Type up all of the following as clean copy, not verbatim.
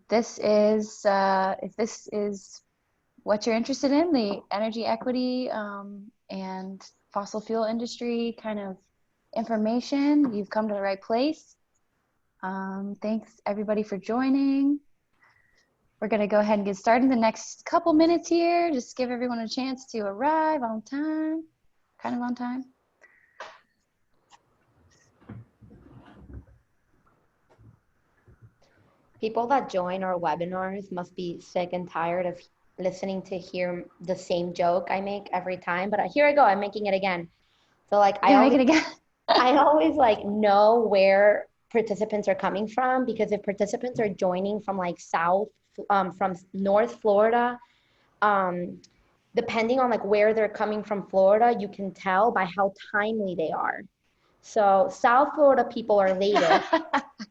This is, if this is what you're interested in, the energy equity and fossil fuel industry kind of information, you've come to the right place. Thanks everybody for joining. We're going to go ahead and get started in the next couple minutes here. Just give everyone a chance to arrive on time, kind of on time. People that join our webinars must be sick and tired of listening to hear the same joke I make every time, but here I go, I'm making it again. So like I Make it again. always like know where participants are coming from, because if participants are joining from like from North Florida, depending on like where they're coming from Florida, you can tell by how timely they are. So South Florida people are later.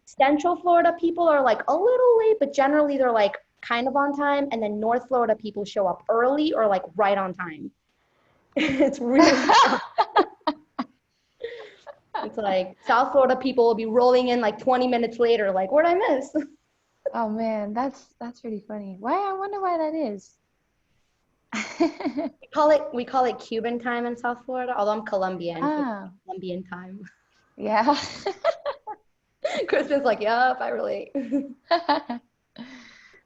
Central Florida people are like a little late, but generally they're like kind of on time. And then North Florida people show up early or like right on time. It's really it's like South Florida people will be rolling in like 20 minutes later, like, what'd I miss? Oh man, that's pretty funny. Why? I wonder why that is. We call it Cuban time in South Florida, although I'm Colombian, so it's Colombian time. Yeah. Chris is like, yep, I relate.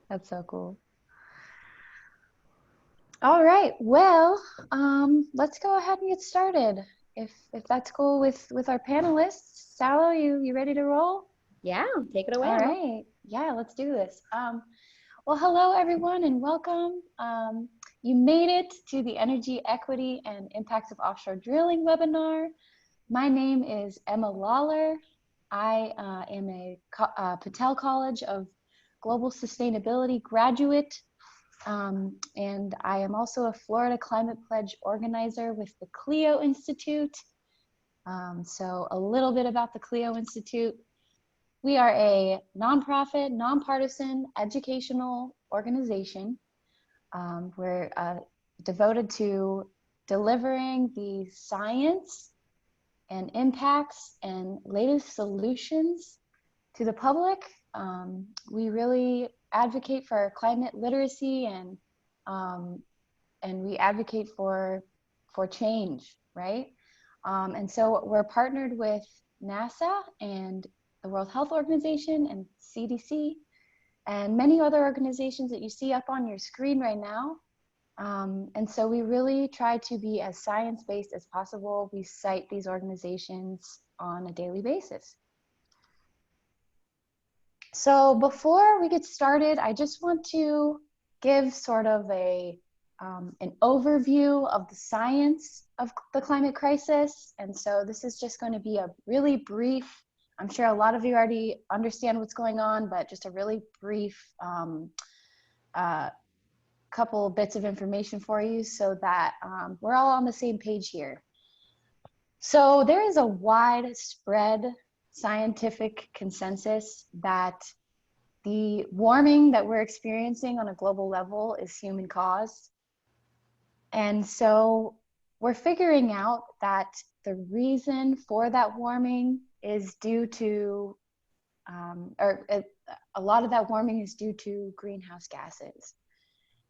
That's so cool. All right, well, let's go ahead and get started. If that's cool with our panelists. Salo, you ready to roll? Yeah, take it away. All right. Yeah, let's do this. Well, hello everyone and welcome. You made it to the Energy Equity and Impacts of Offshore Drilling webinar. My name is Emma Lawler. I am a Patel College of Global Sustainability graduate, and I am also a Florida Climate Pledge organizer with the CLEO Institute. So a little bit about the CLEO Institute. We are a nonprofit, nonpartisan educational organization. We're devoted to delivering the science and impacts and latest solutions to the public. We really advocate for climate literacy and we advocate for change, right? And so we're partnered with NASA and the World Health Organization and CDC and many other organizations that you see up on your screen right now. And so we really try to be as science-based as possible. We cite these organizations on a daily basis. So before we get started, I just want to give sort of an overview of the science of the climate crisis. And so this is just going to be a really brief, I'm sure a lot of you already understand what's going on, but just a really brief couple bits of information for you so that we're all on the same page here. So there is a widespread scientific consensus that the warming that we're experiencing on a global level is human caused. And so we're figuring out that the reason for that warming is due to, a lot of that warming is due to greenhouse gases.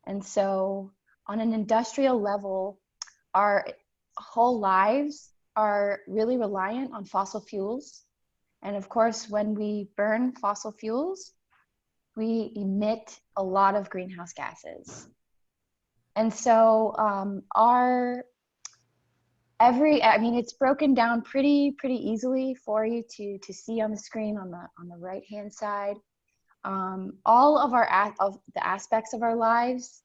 And so on an industrial level, our whole lives are really reliant on fossil fuels. And of course, when we burn fossil fuels, we emit a lot of greenhouse gases. And so it's broken down pretty easily for you to see on the screen on the right-hand side. All of the aspects of our lives,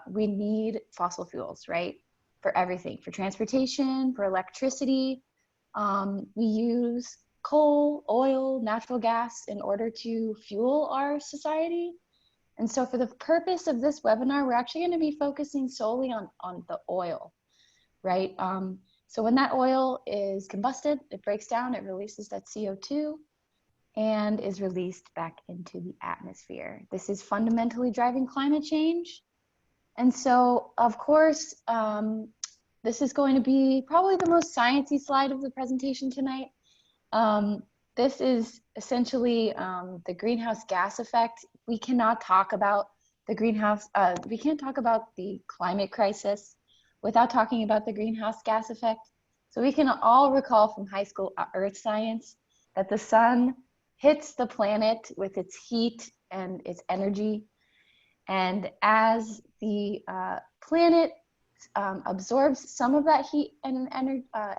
we need fossil fuels, right? For everything, for transportation, for electricity. We use coal, oil, natural gas in order to fuel our society. And so for the purpose of this webinar, we're actually going to be focusing solely on the oil, right? So when that oil is combusted, it breaks down, it releases that CO2 and is released back into the atmosphere. This is fundamentally driving climate change. And so, of course, this is going to be probably the most sciencey slide of the presentation tonight. this is essentially the greenhouse gas effect. We cannot talk about we can't talk about the climate crisis without talking about the greenhouse gas effect. So we can all recall from high school earth science that the sun hits the planet with its heat and its energy. And as the planet absorbs some of that heat and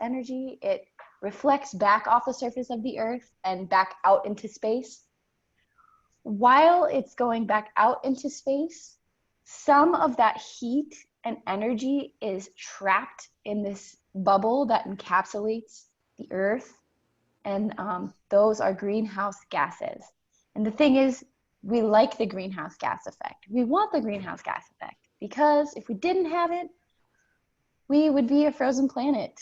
energy, it reflects back off the surface of the earth and back out into space. While it's going back out into space, some of that heat and energy is trapped in this bubble that encapsulates the earth, and those are greenhouse gases. And the thing is, we like the greenhouse gas effect. We want the greenhouse gas effect because if we didn't have it, we would be a frozen planet.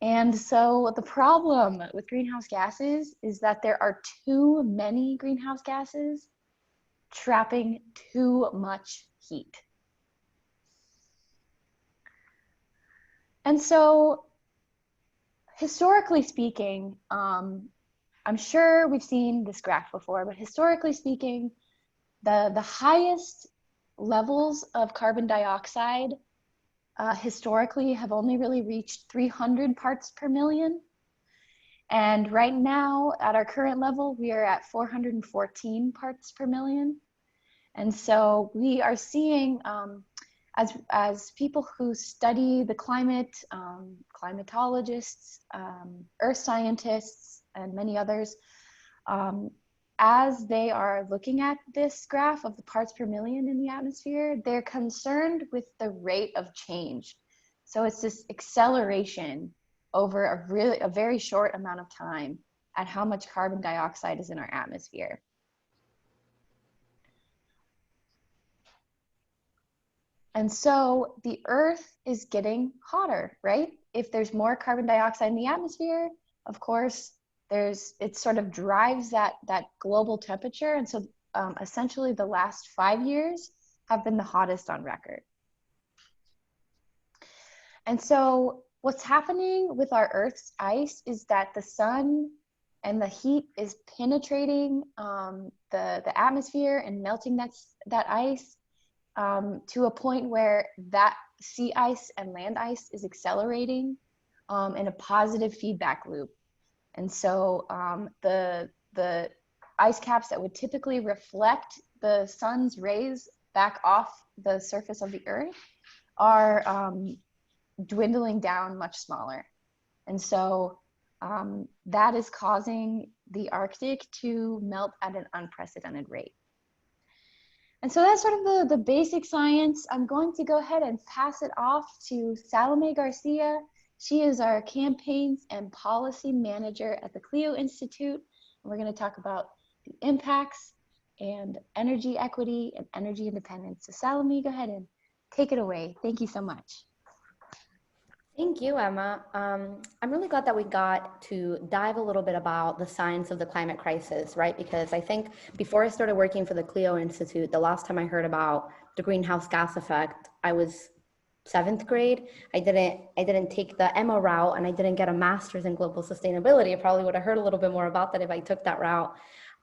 And so the problem with greenhouse gases is that there are too many greenhouse gases trapping too much heat. And so historically speaking, I'm sure we've seen this graph before, but historically speaking, the highest levels of carbon dioxide historically have only really reached 300 parts per million. And right now, at our current level, we are at 414 parts per million. And so we are seeing, as people who study the climate, climatologists, earth scientists, and many others, as they are looking at this graph of the parts per million in the atmosphere, they're concerned with the rate of change. So it's this acceleration over a very short amount of time at how much carbon dioxide is in our atmosphere. And so the Earth is getting hotter, right? If there's more carbon dioxide in the atmosphere, of course, it sort of drives that global temperature. And so essentially the last 5 years have been the hottest on record. And so what's happening with our Earth's ice is that the sun and the heat is penetrating the atmosphere and melting that ice to a point where that sea ice and land ice is accelerating in a positive feedback loop. And so the ice caps that would typically reflect the sun's rays back off the surface of the earth are dwindling down much smaller. And so that is causing the Arctic to melt at an unprecedented rate. And so that's sort of the basic science. I'm going to go ahead and pass it off to Salome Garcia. She is our campaigns and policy manager at the CLEO Institute. And we're going to talk about the impacts and energy equity and energy independence. So Salome, go ahead and take it away. Thank you so much. Thank you, Emma. I'm really glad that we got to dive a little bit about the science of the climate crisis, right? Because I think before I started working for the CLEO Institute, the last time I heard about the greenhouse gas effect, I was 7th grade. I didn't take the Emma route, and I didn't get a master's in global sustainability. I probably would have heard a little bit more about that if I took that route.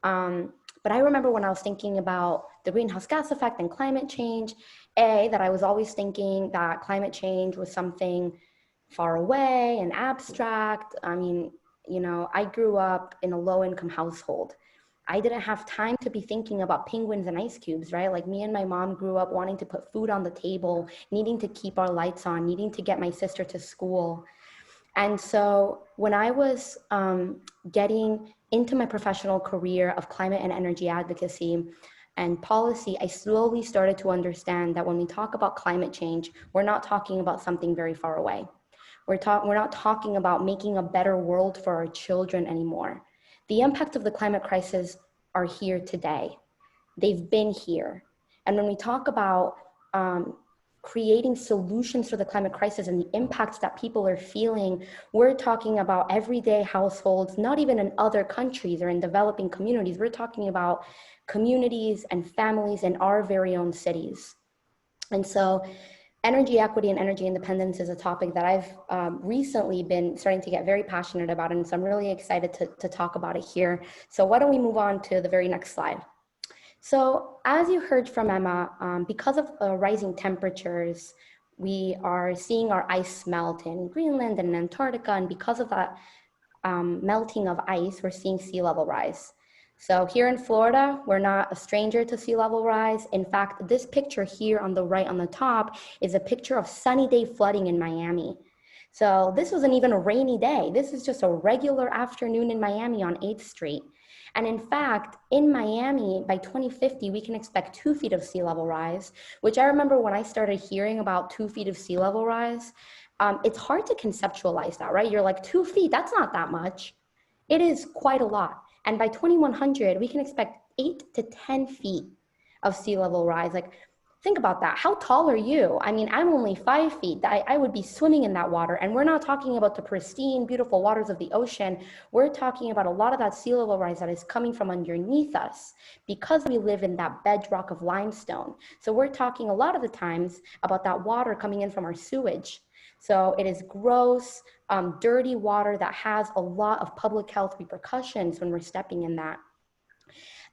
But I remember when I was thinking about the greenhouse gas effect and climate change, that I was always thinking that climate change was something far away and abstract. I mean, you know, I grew up in a low-income household. I didn't have time to be thinking about penguins and ice cubes, right? Like me and my mom grew up wanting to put food on the table, needing to keep our lights on, needing to get my sister to school. And so when I was getting into my professional career of climate and energy advocacy and policy, I slowly started to understand that when we talk about climate change, we're not talking about something very far away. We're not talking about making a better world for our children anymore. The impacts of the climate crisis are here today. They've been here. And when we talk about creating solutions for the climate crisis and the impacts that people are feeling, we're talking about everyday households, not even in other countries or in developing communities. We're talking about communities and families in our very own cities. And so Energy equity and energy independence is a topic that I've recently been starting to get very passionate about, and so I'm really excited to talk about it here. So why don't we move on to the very next slide? So as you heard from Emma, because of rising temperatures, we are seeing our ice melt in Greenland and Antarctica, and because of that melting of ice, we're seeing sea level rise. So here in Florida, we're not a stranger to sea level rise. In fact, this picture here on the right on the top is a picture of sunny day flooding in Miami. So this wasn't even a rainy day. This is just a regular afternoon in Miami on 8th Street. And in fact, in Miami, by 2050, we can expect 2 feet of sea level rise, which I remember when I started hearing about 2 feet of sea level rise, it's hard to conceptualize that, right? You're like, 2 feet, that's not that much. It is quite a lot. And by 2100, we can expect 8 to 10 feet of sea level rise. Like, think about that. How tall are you? I mean, I'm only 5 feet. I would be swimming in that water. And we're not talking about the pristine, beautiful waters of the ocean. We're talking about a lot of that sea level rise that is coming from underneath us because we live in that bedrock of limestone. So we're talking a lot of the times about that water coming in from our sewage. So it is gross, dirty water that has a lot of public health repercussions when we're stepping in that.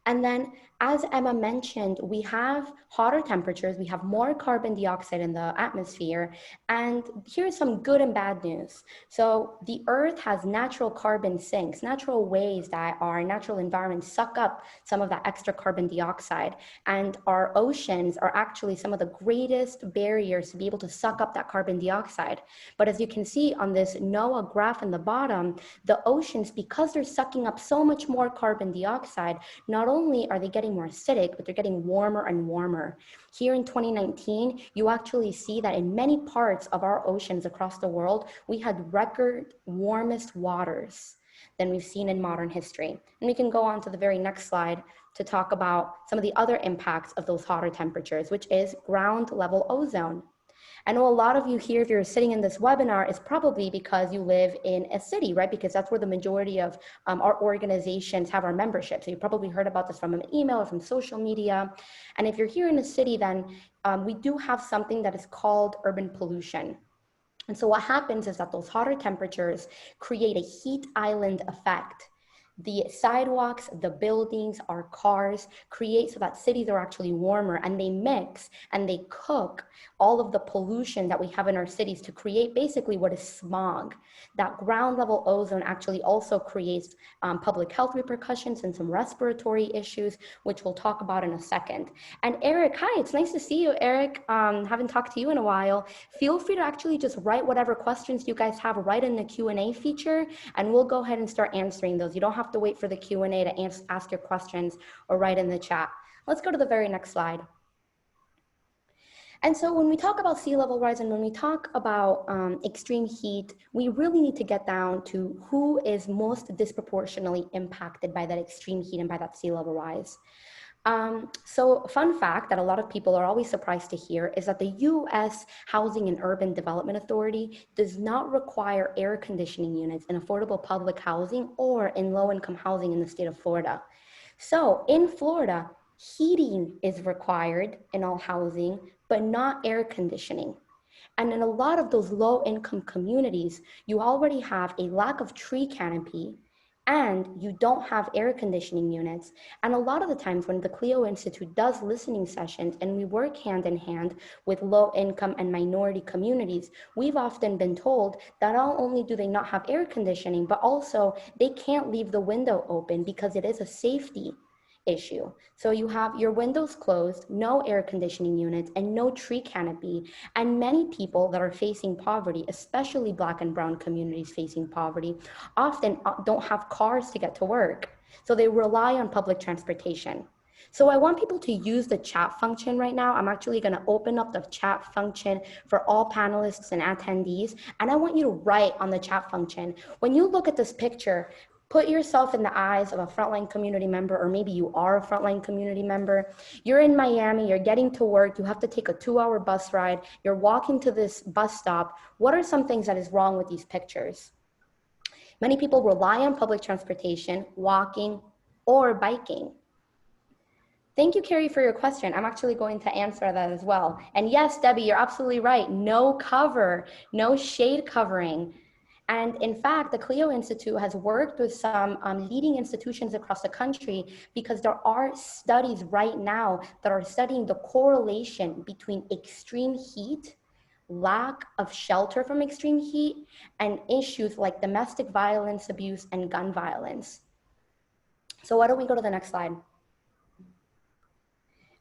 And then, as Emma mentioned, we have hotter temperatures, we have more carbon dioxide in the atmosphere, and here's some good and bad news. So the Earth has natural carbon sinks, natural ways that our natural environment suck up some of that extra carbon dioxide, and our oceans are actually some of the greatest barriers to be able to suck up that carbon dioxide. But as you can see on this NOAA graph in the bottom, the oceans, because they're sucking up so much more carbon dioxide, not only are they getting more acidic, but they're getting warmer and warmer. Here in 2019, you actually see that in many parts of our oceans across the world, we had record warmest waters than we've seen in modern history. And we can go on to the very next slide to talk about some of the other impacts of those hotter temperatures, which is ground level ozone. I know a lot of you here, if you're sitting in this webinar, is probably because you live in a city, right? Because that's where the majority of our organizations have our membership. So you probably heard about this from an email or from social media. And if you're here in a city, then we do have something that is called urban pollution. And so what happens is that those hotter temperatures create a heat island effect. The sidewalks, the buildings, our cars create so that cities are actually warmer, and they mix and they cook all of the pollution that we have in our cities to create basically what is smog. That ground level ozone actually also creates public health repercussions and some respiratory issues, which we'll talk about in a second. And Eric, hi, it's nice to see you, Eric. Haven't talked to you in a while. Feel free to actually just write whatever questions you guys have right in the Q&A feature, and we'll go ahead and start answering those. You don't have to wait for the Q&A to ask your questions or write in the chat. Let's go to the very next slide. And so when we talk about sea level rise and when we talk about extreme heat, we really need to get down to who is most disproportionately impacted by that extreme heat and by that sea level rise. So fun fact that a lot of people are always surprised to hear is that the U.S. Housing and Urban Development Authority does not require air conditioning units in affordable public housing or in low-income housing in the state of Florida. So in Florida, heating is required in all housing, but not air conditioning. And in a lot of those low-income communities, you already have a lack of tree canopy, and you don't have air conditioning units. And a lot of the times when the CLEO Institute does listening sessions and we work hand in hand with low income and minority communities, we've often been told that not only do they not have air conditioning, but also they can't leave the window open because it is a safety issue. So you have your windows closed, no air conditioning units, and no tree canopy. And many people that are facing poverty, especially Black and brown communities facing poverty, often don't have cars to get to work. So they rely on public transportation. So I want people to use the chat function right now. I'm actually going to open up the chat function for all panelists and attendees. And I want you to write on the chat function. When you look at this picture, put yourself in the eyes of a frontline community member, or maybe you are a frontline community member. You're in Miami, you're getting to work, you have to take a 2-hour bus ride, you're walking to this bus stop. What are some things that is wrong with these pictures? Many people rely on public transportation, walking, or biking. Thank you, Carrie, for your question. I'm actually going to answer that as well. And yes, Debbie, you're absolutely right. No cover, no shade covering. And in fact, the CLEO Institute has worked with some leading institutions across the country because there are studies right now that are studying the correlation between extreme heat, lack of shelter from extreme heat, and issues like domestic violence, abuse, and gun violence. So why don't we go to the next slide?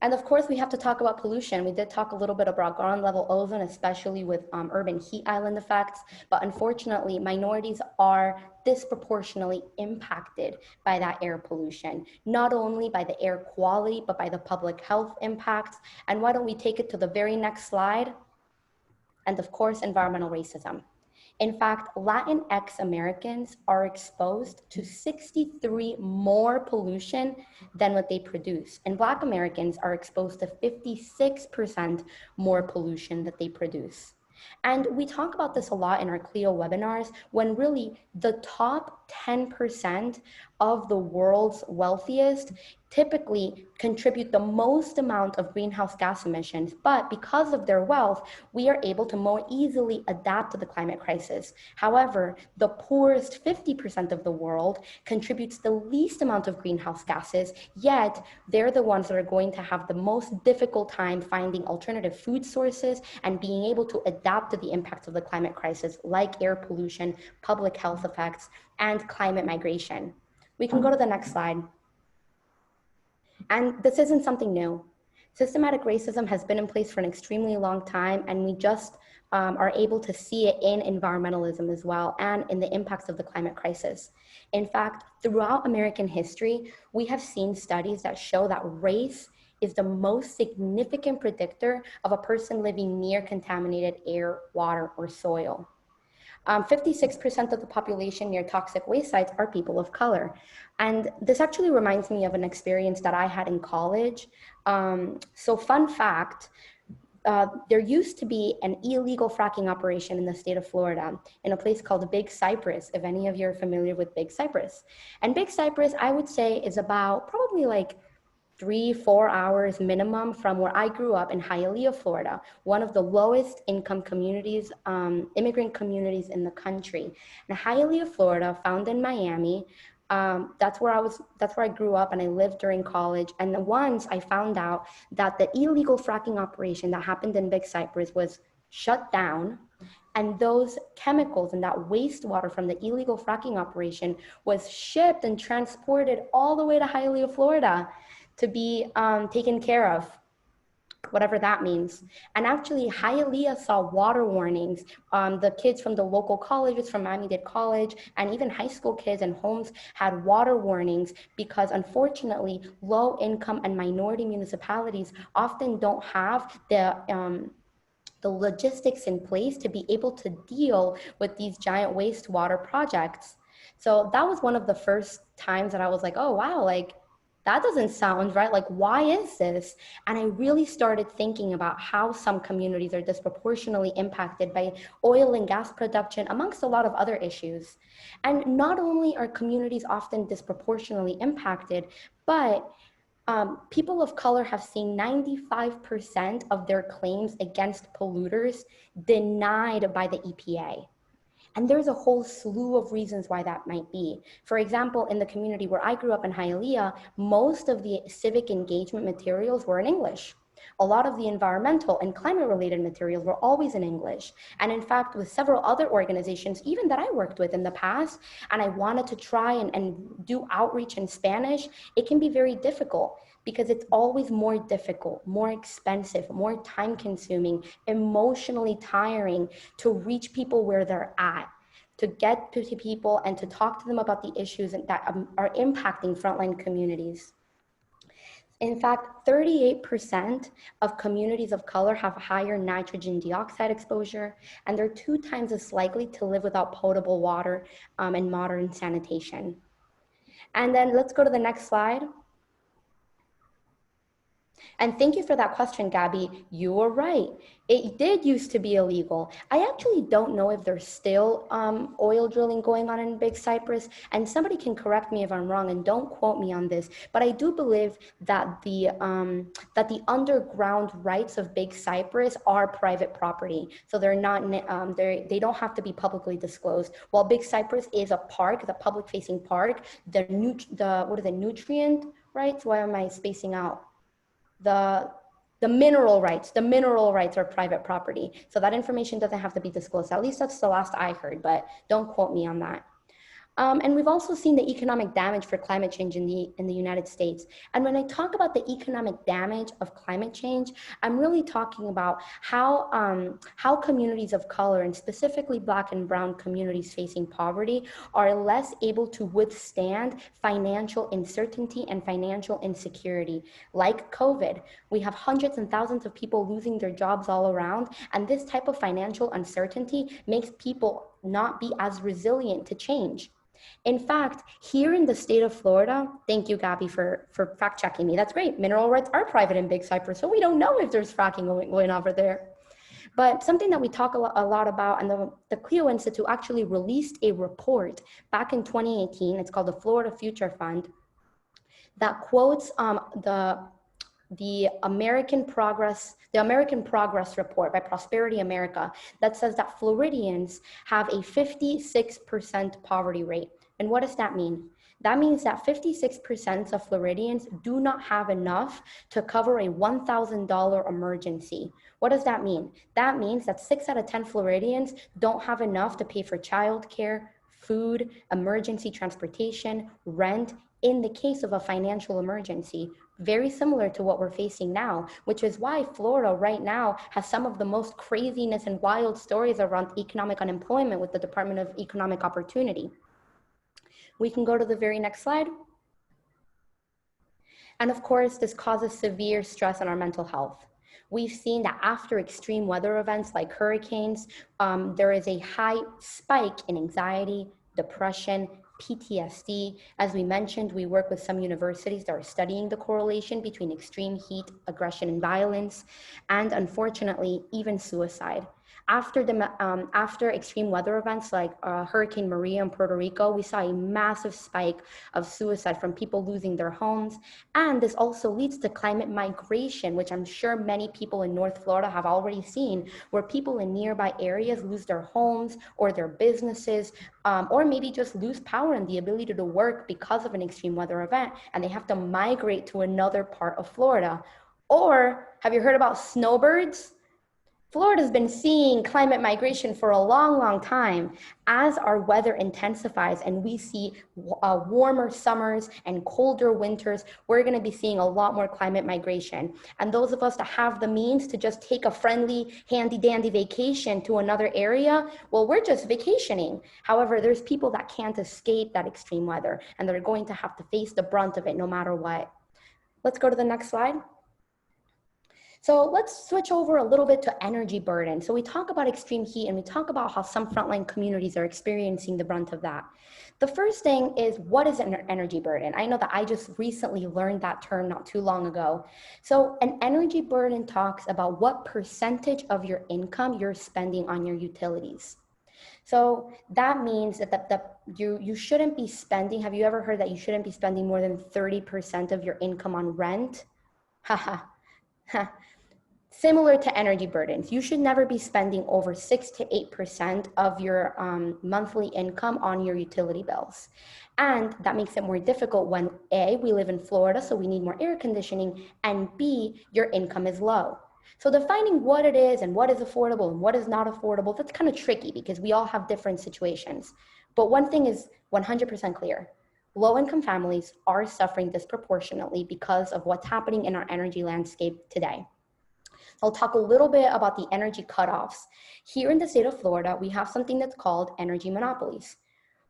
And of course, we have to talk about pollution. We did talk a little bit about ground level ozone, especially with urban heat island effects, but unfortunately, minorities are disproportionately impacted by that air pollution, not only by the air quality, but by the public health impacts. And why don't we take it to the very next slide? And of course, environmental racism. In fact, Latinx Americans are exposed to 63 more pollution than what they produce. And Black Americans are exposed to 56% more pollution that they produce. And we talk about this a lot in our CLEO webinars, when really the top 10% of the world's wealthiest typically contribute the most amount of greenhouse gas emissions, but because of their wealth, we are able to more easily adapt to the climate crisis. However, the poorest 50% of the world contributes the least amount of greenhouse gases, yet they're the ones that are going to have the most difficult time finding alternative food sources and being able to adapt to the impacts of the climate crisis, like air pollution, public health effects, and climate migration. We can go to the next slide. And this isn't something new. Systematic racism has been in place for an extremely long time, and we just are able to see it in environmentalism as well and in the impacts of the climate crisis. In fact, throughout American history, we have seen studies that show that race is the most significant predictor of a person living near contaminated air, water, or soil. 56% of the population near toxic waste sites are people of color. And this actually reminds me of an experience that I had in college. So fun fact, there used to be an illegal fracking operation in the state of Florida in a place called Big Cypress, if any of you are familiar with Big Cypress. And Big Cypress, I would say, is about probably like 3-4 hours minimum from where I grew up in Hialeah, Florida, one of the lowest income communities, immigrant communities in the country. And Hialeah, Florida, found in Miami, that's where I grew up and I lived during college. And once I found out that the illegal fracking operation that happened in Big Cypress was shut down, and those chemicals and that wastewater from the illegal fracking operation was shipped and transported all the way to Hialeah, Florida, to be taken care of, whatever that means. And actually, Hialeah saw water warnings. The kids from the local colleges, from Miami-Dade College, and even high school kids and homes had water warnings because unfortunately, low-income and minority municipalities often don't have the logistics in place to be able to deal with these giant wastewater projects. So that was one of the first times that I was like, oh, wow, like, that doesn't sound right. Like, why is this? And I really started thinking about how some communities are disproportionately impacted by oil and gas production, amongst a lot of other issues. And not only are communities often disproportionately impacted, but people of color have seen 95% of their claims against polluters denied by the EPA. And there's a whole slew of reasons why that might be. For example, in the community where I grew up in Hialeah, most of the civic engagement materials were in English. A lot of the environmental and climate related materials were always in English. And in fact, with several other organizations, even that I worked with in the past, and I wanted to try and do outreach in Spanish, it can be very difficult because it's always more difficult, more expensive, more time consuming, emotionally tiring to reach people where they're at, to get to people and to talk to them about the issues that are impacting frontline communities. In fact, 38% of communities of color have higher nitrogen dioxide exposure, and they're 2 times as likely to live without potable water and modern sanitation. And then let's go to the next slide. And thank you for that question, Gabby. You were right. It did used to be illegal. I actually don't know if there's still oil drilling going on in Big Cypress, and somebody can correct me if I'm wrong, and don't quote me on this. But I do believe that the underground rights of Big Cypress are private property, so they're not they don't have to be publicly disclosed. While Big Cypress is a park, the public-facing park, the nutrient rights? Why am I spacing out? The mineral rights are private property, so that information doesn't have to be disclosed. At least that's the last I heard, but don't quote me on that. And we've also seen the economic damage for climate change in the United States. And when I talk about the economic damage of climate change, I'm really talking about how communities of color, and specifically Black and Brown communities facing poverty, are less able to withstand financial uncertainty and financial insecurity. Like COVID, we have hundreds and thousands of people losing their jobs all around, and this type of financial uncertainty makes people not be as resilient to change. In fact, here in the state of Florida, thank you, Gabby, for fact checking me. That's great. Mineral rights are private in Big Cypress, so we don't know if there's fracking going over there. But something that we talk a lot about, and the CLEO Institute actually released a report back in 2018. It's called the Florida Future Fund, that quotes the American Progress Report by Prosperity America, that says that Floridians have a 56% poverty rate. And what does that mean? That means that 56% of Floridians do not have enough to cover a $1,000 emergency. What does that mean? That means that 6 out of 10 Floridians don't have enough to pay for childcare, food, emergency transportation, rent, in the case of a financial emergency. Very similar to what we're facing now, which is why Florida right now has some of the most craziness and wild stories around economic unemployment with the Department of Economic Opportunity. We can go to the very next slide. And of course, this causes severe stress on our mental health. We've seen that after extreme weather events like hurricanes, there is a high spike in anxiety, depression, PTSD. As we mentioned, we work with some universities that are studying the correlation between extreme heat, aggression, and violence, and unfortunately, even suicide. After extreme weather events like Hurricane Maria in Puerto Rico, we saw a massive spike of suicide from people losing their homes. And this also leads to climate migration, which I'm sure many people in North Florida have already seen, where people in nearby areas lose their homes or their businesses, or maybe just lose power and the ability to work because of an extreme weather event, and they have to migrate to another part of Florida. Or have you heard about snowbirds? Florida's been seeing climate migration for a long, long time. As our weather intensifies and we see warmer summers and colder winters, we're going to be seeing a lot more climate migration. And those of us that have the means to just take a friendly, handy-dandy vacation to another area, well, we're just vacationing. However, there's people that can't escape that extreme weather, and they're going to have to face the brunt of it no matter what. Let's go to the next slide. So let's switch over a little bit to energy burden. So we talk about extreme heat, and we talk about how some frontline communities are experiencing the brunt of that. The first thing is, what is an energy burden? I know that I just recently learned that term not too long ago. So an energy burden talks about what percentage of your income you're spending on your utilities. So that means that you shouldn't be spending, have you ever heard that you shouldn't be spending more than 30% of your income on rent? Haha. Similar to energy burdens, you should never be spending over 6 to 8% of your monthly income on your utility bills. And that makes it more difficult when A, we live in Florida, so we need more air conditioning, and B, your income is low. So defining what it is and what is affordable and what is not affordable, that's kind of tricky because we all have different situations. But one thing is 100% clear. Low-income families are suffering disproportionately because of what's happening in our energy landscape today. I'll talk a little bit about the energy cutoffs. Here in the state of Florida, we have something that's called energy monopolies.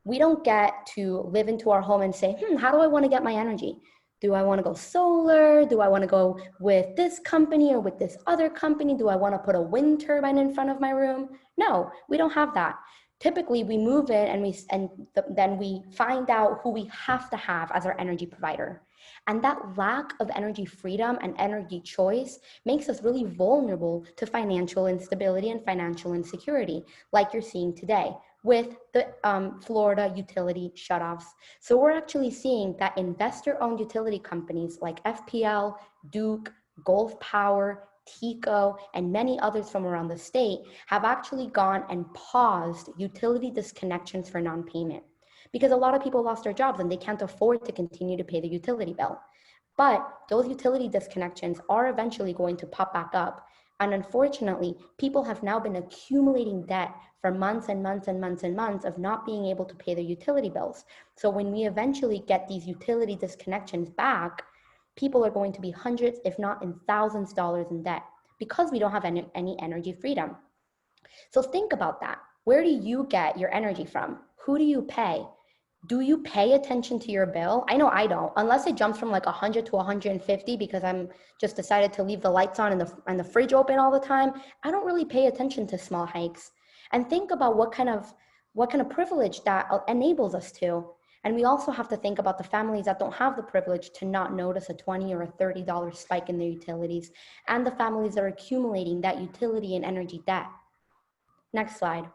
We don't get to live into our home and say, how do I want to get my energy? Do I want to go solar? Do I want to go with this company or with this other company? Do I want to put a wind turbine in front of my room? No, we don't have that. Typically, we move in and then we find out who we have to have as our energy provider. And that lack of energy freedom and energy choice makes us really vulnerable to financial instability and financial insecurity, like you're seeing today with the Florida utility shutoffs. So we're actually seeing that investor-owned utility companies like FPL, Duke, Gulf Power, TECO, and many others from around the state have actually gone and paused utility disconnections for non-payment, because a lot of people lost their jobs and they can't afford to continue to pay the utility bill. But those utility disconnections are eventually going to pop back up. And unfortunately, people have now been accumulating debt for months and months and months and months of not being able to pay their utility bills. So when we eventually get these utility disconnections back, people are going to be hundreds, if not in thousands of dollars in debt because we don't have any energy freedom. So think about that. Where do you get your energy from? Who do you pay? Do you pay attention to your bill? I know I don't, unless it jumps from like 100 to 150 because I'm just decided to leave the lights on and the fridge open all the time. I don't really pay attention to small hikes. And think about what kind of privilege that enables us to. And we also have to think about the families that don't have the privilege to not notice a $20 or a $30 spike in their utilities, and the families that are accumulating that utility and energy debt. Next slide.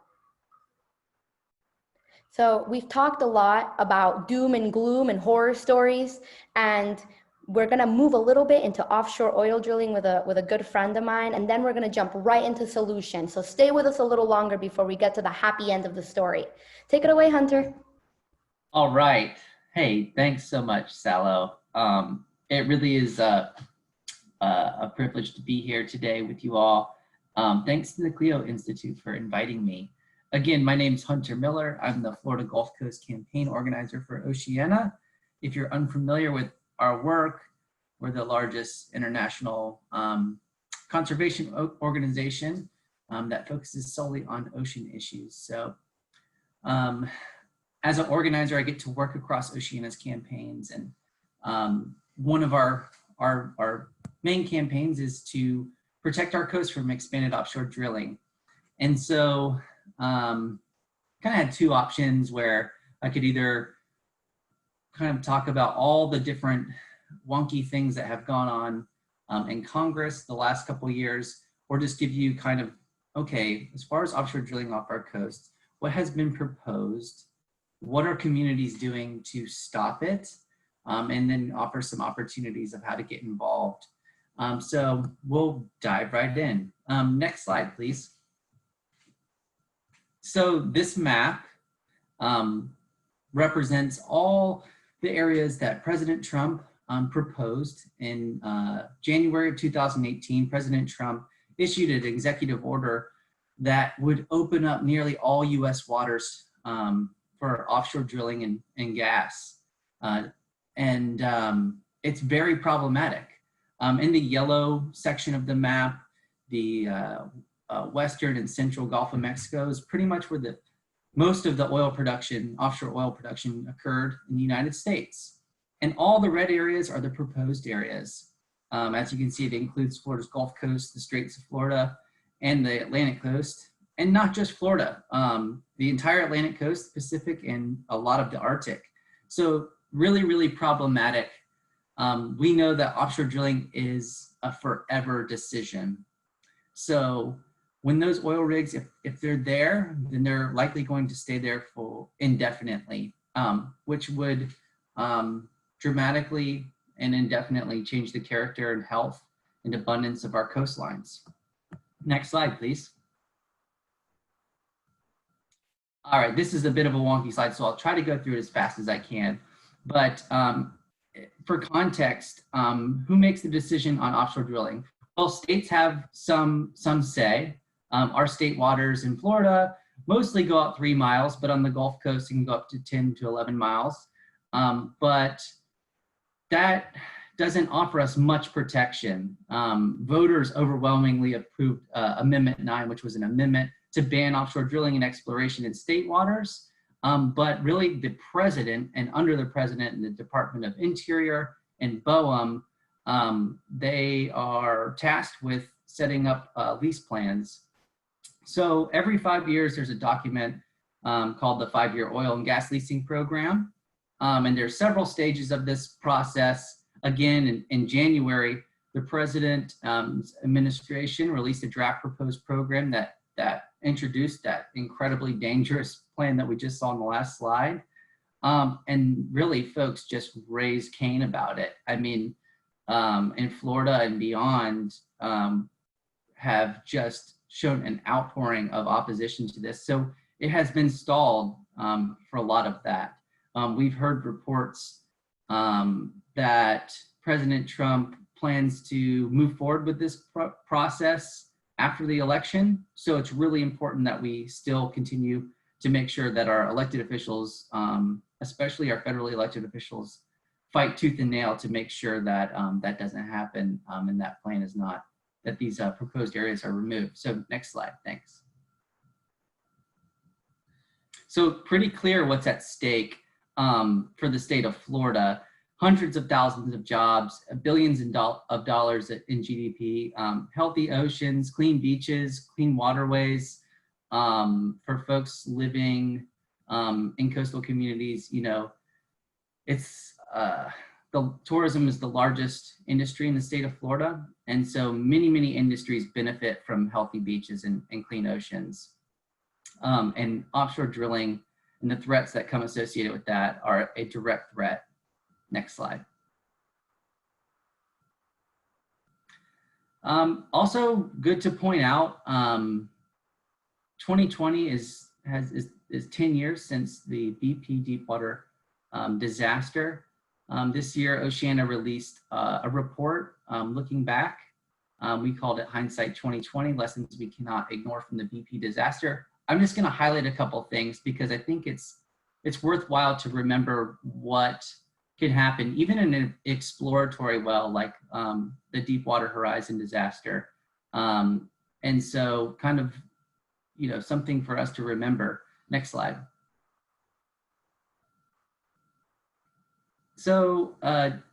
So we've talked a lot about doom and gloom and horror stories, and we're gonna move a little bit into offshore oil drilling with a good friend of mine, and then we're gonna jump right into solutions. So stay with us a little longer before we get to the happy end of the story. Take it away, Hunter. All right. Hey, thanks so much, Salo. It really is a privilege to be here today with you all. Thanks to the CLEO Institute for inviting me. Again, my name is Hunter Miller. I'm the Florida Gulf Coast campaign organizer for Oceana. If you're unfamiliar with our work, we're the largest international conservation organization that focuses solely on ocean issues. So as an organizer, I get to work across Oceana's campaigns, and one of our main campaigns is to protect our coast from expanded offshore drilling. And so kind of had two options where I could either kind of talk about all the different wonky things that have gone on in Congress the last couple of years, or just give you kind of, okay, as far as offshore drilling off our coast, what has been proposed, what are communities doing to stop it, and then offer some opportunities of how to get involved. So we'll dive right in. Next slide, please. So this map represents all the areas that President Trump proposed in January of 2018. President Trump issued an executive order that would open up nearly all US waters for offshore drilling and gas. It's very problematic. In the yellow section of the map, the western and central Gulf of Mexico is pretty much where most of the oil production, offshore oil production, occurred in the United States. And all the red areas are the proposed areas. As you can see, it includes Florida's Gulf Coast, the Straits of Florida, and the Atlantic coast, and not just Florida, the entire Atlantic coast, Pacific, and a lot of the Arctic. So really, really problematic. We know that offshore drilling is a forever decision. So when those oil rigs, if they're there, then they're likely going to stay there for indefinitely, which would dramatically and indefinitely change the character and health and abundance of our coastlines. Next slide, please. All right, this is a bit of a wonky slide, so I'll try to go through it as fast as I can. But for context, who makes the decision on offshore drilling? Well, states have some say. Our state waters in Florida mostly go out 3 miles, but on the Gulf Coast, it can go up to 10 to 11 miles. But that doesn't offer us much protection. Voters overwhelmingly approved Amendment 9, which was an amendment to ban offshore drilling and exploration in state waters. But really the president, and under the president and the Department of Interior and BOEM, they are tasked with setting up lease plans. So every 5 years, there's a document called the 5-Year Oil and Gas Leasing Program. And there's several stages of this process. Again, in January, the president's administration released a draft proposed program that introduced that incredibly dangerous plan that we just saw on the last slide. And really, folks just raised Cain about it. I mean, in Florida and beyond, have just shown an outpouring of opposition to this. So it has been stalled for a lot of that. We've heard reports that President Trump plans to move forward with this process after the election. So it's really important that we still continue to make sure that our elected officials, especially our federally elected officials, fight tooth and nail to make sure that that doesn't happen and that plan is not, that these proposed areas are removed. So next slide, thanks. So pretty clear what's at stake for the state of Florida. Hundreds of thousands of jobs, billions of dollars in GDP, healthy oceans, clean beaches, clean waterways for folks living in coastal communities. You know, it's the tourism is the largest industry in the state of Florida, and so many industries benefit from healthy beaches and clean oceans. And offshore drilling and the threats that come associated with that are a direct threat. Next slide. Also good to point out, 2020 is 10 years since the BP Deepwater disaster. This year, Oceana released a report looking back. We called it Hindsight 2020, Lessons We Cannot Ignore from the BP disaster. I'm just gonna highlight a couple things because I think it's worthwhile to remember what can happen, even in an exploratory well like the Deepwater Horizon disaster. And so kind of, you know, something for us to remember. Next slide. So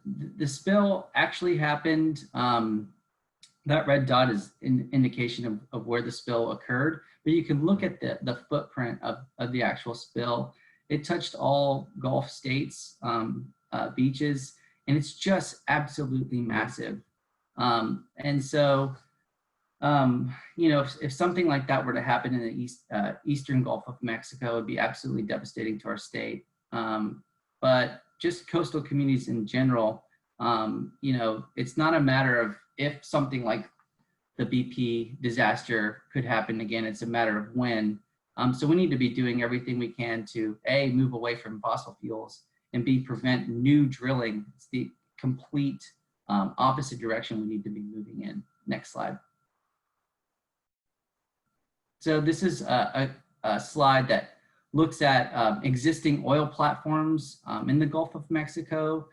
the spill actually happened. That red dot is an indication of where the spill occurred, but you can look at the footprint of the actual spill. It touched all Gulf states, beaches, and it's just absolutely massive. And so, you know, if something like that were to happen in the eastern Gulf of Mexico, it would be absolutely devastating to our state. But just coastal communities in general, you know, it's not a matter of if something like the BP disaster could happen again, it's a matter of when. So we need to be doing everything we can to A, move away from fossil fuels, and B, prevent new drilling. It's the complete opposite direction we need to be moving in. Next slide. So this is a slide that looks at existing oil platforms in the Gulf of Mexico.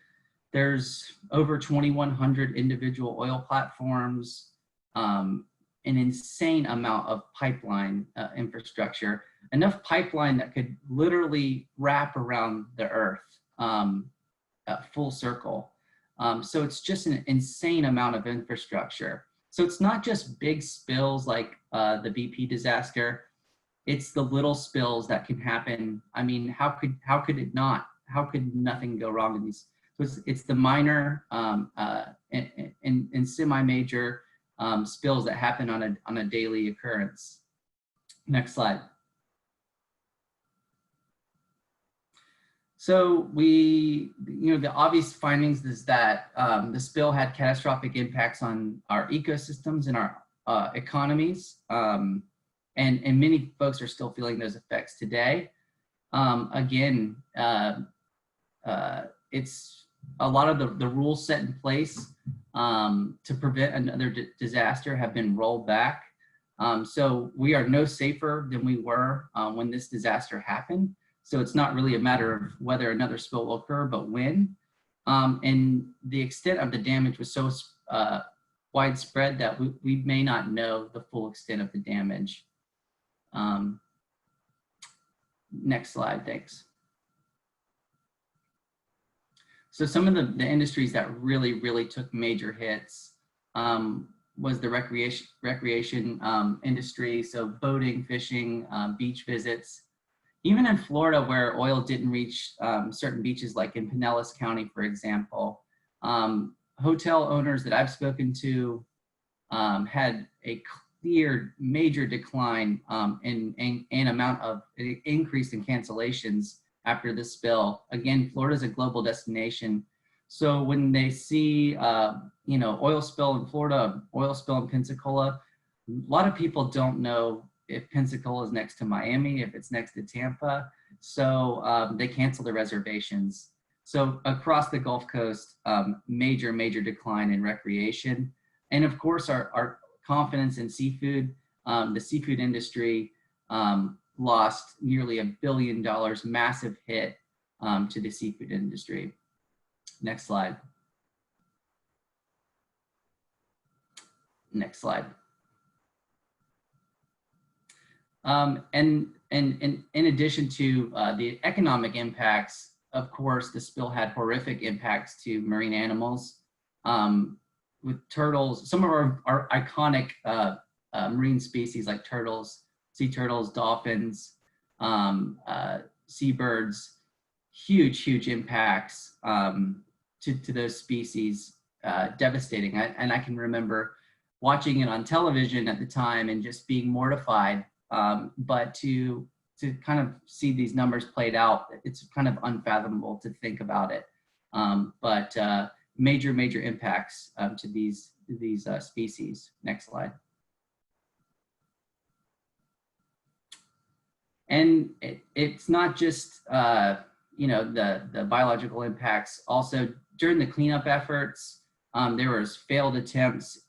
There's over 2,100 individual oil platforms, an insane amount of pipeline infrastructure, enough pipeline that could literally wrap around the earth full circle. So it's just an insane amount of infrastructure. So it's not just big spills like the BP disaster, it's the little spills that can happen. I mean, how could it not? How could nothing go wrong in these? So it's the minor and semi-major spills that happen on a daily occurrence. Next slide. So the obvious findings is that the spill had catastrophic impacts on our ecosystems and our economies. And many folks are still feeling those effects today. Again, it's a lot of the rules set in place to prevent another disaster have been rolled back. So we are no safer than we were when this disaster happened. So it's not really a matter of whether another spill will occur, but when. And the extent of the damage was so widespread that we may not know the full extent of the damage. Next slide, thanks. So some of the industries that really took major hits was the recreation industry, so boating, fishing, beach visits. Even in Florida, where oil didn't reach certain beaches, like in Pinellas County, for example, Hotel owners that I've spoken to had a clear major decline in amount of increase in cancellations after the spill. Again, Florida's a global destination. So when they see, oil spill in Florida, oil spill in Pensacola, a lot of people don't know if Pensacola is next to Miami, if it's next to Tampa. So they cancel their reservations. So across the Gulf Coast, major decline in recreation. And of course, our confidence in seafood, the seafood industry lost nearly $1 billion, massive hit to the seafood industry. Next slide. Next slide. And in addition to the economic impacts, of course, the spill had horrific impacts to marine animals. With turtles, some of our iconic marine species like turtles, sea turtles, dolphins, seabirds, huge impacts to those species, devastating. And I can remember watching it on television at the time and just being mortified. But to kind of see these numbers played out, it's kind of unfathomable to think about it. But major impacts to these species. Next slide. And it's not just the biological impacts. Also during the cleanup efforts, there was failed attempts.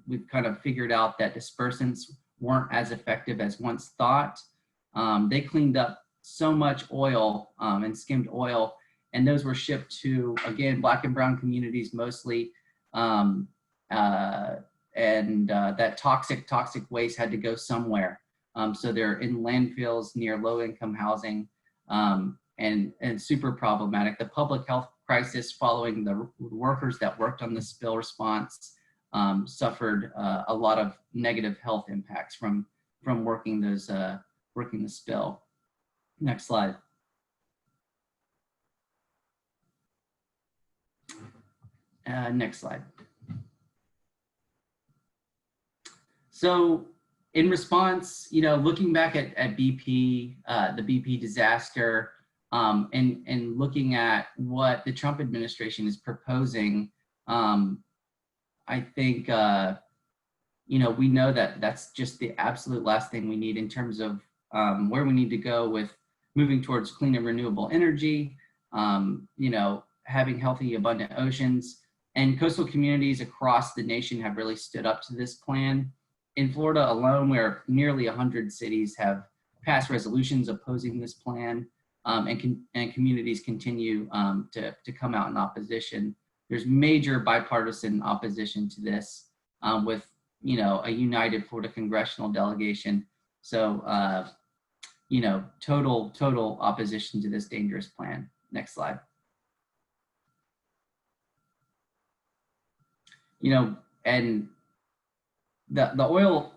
We've kind of figured out that dispersants weren't as effective as once thought. They cleaned up so much oil and skimmed oil, and those were shipped to, again, Black and brown communities mostly. That toxic waste had to go somewhere. So they're in landfills near low-income housing, and super problematic. The public health crisis following the workers that worked on the spill response suffered a lot of negative health impacts from working the spill. Next slide. Next slide. So in response, looking back at BP, the BP disaster, and looking at what the Trump administration is proposing, I think, we know that that's just the absolute last thing we need in terms of where we need to go with moving towards clean and renewable energy, having healthy, abundant oceans. And coastal communities across the nation have really stood up to this plan. In Florida alone, where nearly 100 cities have passed resolutions opposing this plan, and communities continue to come out in opposition. There's major bipartisan opposition to this, with a united Florida Congressional delegation. So total opposition to this dangerous plan. Next slide. And the oil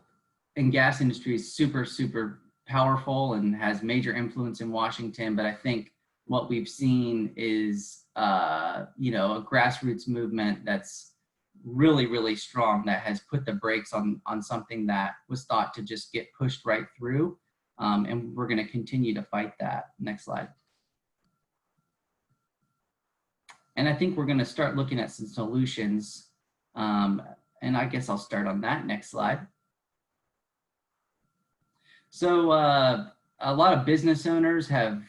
and gas industry is super powerful and has major influence in Washington. But I think what we've seen is, a grassroots movement that's really strong, that has put the brakes on something that was thought to just get pushed right through. And we're going to continue to fight that. Next slide. And I think we're going to start looking at some solutions. And I guess I'll start on that next slide. So a lot of business owners have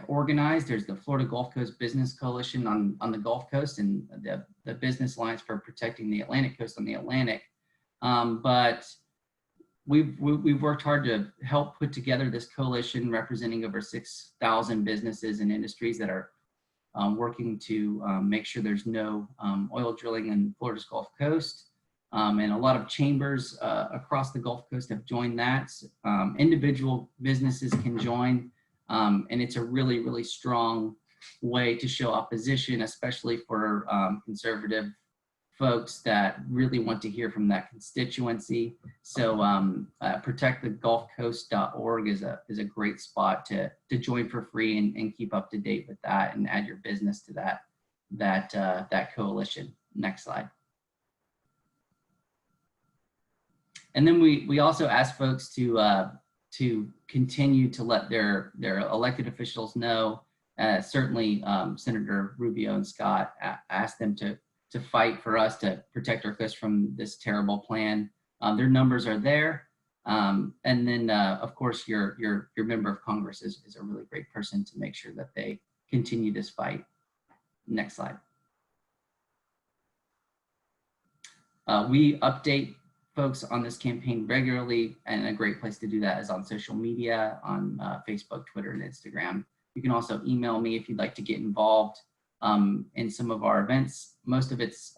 organized. There's the Florida Gulf Coast Business Coalition on the Gulf Coast, and the Business Alliance for Protecting the Atlantic Coast on the Atlantic. But we've worked hard to help put together this coalition representing over 6,000 businesses and industries that are working to make sure there's no oil drilling in Florida's Gulf Coast. And a lot of chambers across the Gulf Coast have joined that. Individual businesses can join, and it's a really strong way to show opposition, especially for conservative folks that really want to hear from that constituency. So protectthegulfcoast.org is a great spot to join for free and keep up to date with that and add your business to that coalition. Next slide. And then we also ask folks to continue to let their elected officials know. Certainly Senator Rubio and Scott asked them to fight for us to protect our coast from this terrible plan. Their numbers are there. And then of course your member of Congress is a really great person to make sure that they continue this fight. Next slide. We update folks on this campaign regularly, and a great place to do that is on social media, on Facebook, Twitter, and Instagram. You can also email me if you'd like to get involved in some of our events. Most of it's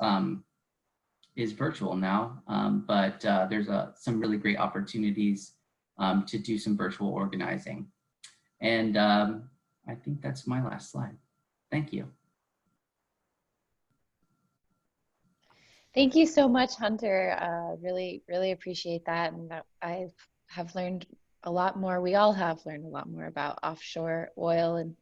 is virtual now, but there's some really great opportunities to do some virtual organizing. And I think that's my last slide. Thank you. Thank you so much, Hunter. Really, really appreciate that. And I have learned a lot more. We all have learned a lot more about offshore oil and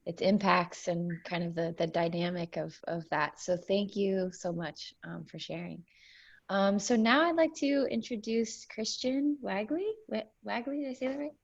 its impacts and kind of the dynamic of that. So thank you so much for sharing. So now I'd like to introduce Christian Wagley. Wagley, did I say that right?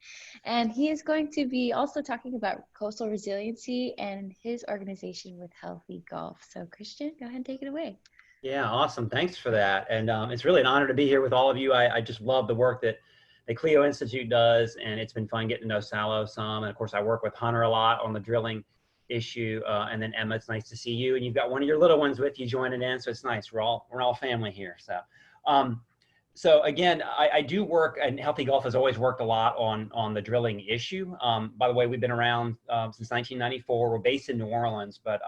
And he is going to be also talking about coastal resiliency and his organization with Healthy Gulf. So Christian, go ahead and take it away. Yeah, awesome. Thanks for that. And it's really an honor to be here with all of you. I just love the work that the CLEO Institute does, and it's been fun getting to know Salo some. And of course, I work with Hunter a lot on the drilling issue. And then Emma, it's nice to see you. And you've got one of your little ones with you joining in, so it's nice. We're all family here. So again, I do work, and Healthy Gulf has always worked a lot on the drilling issue. By the way, we've been around since 1994. We're based in New Orleans, but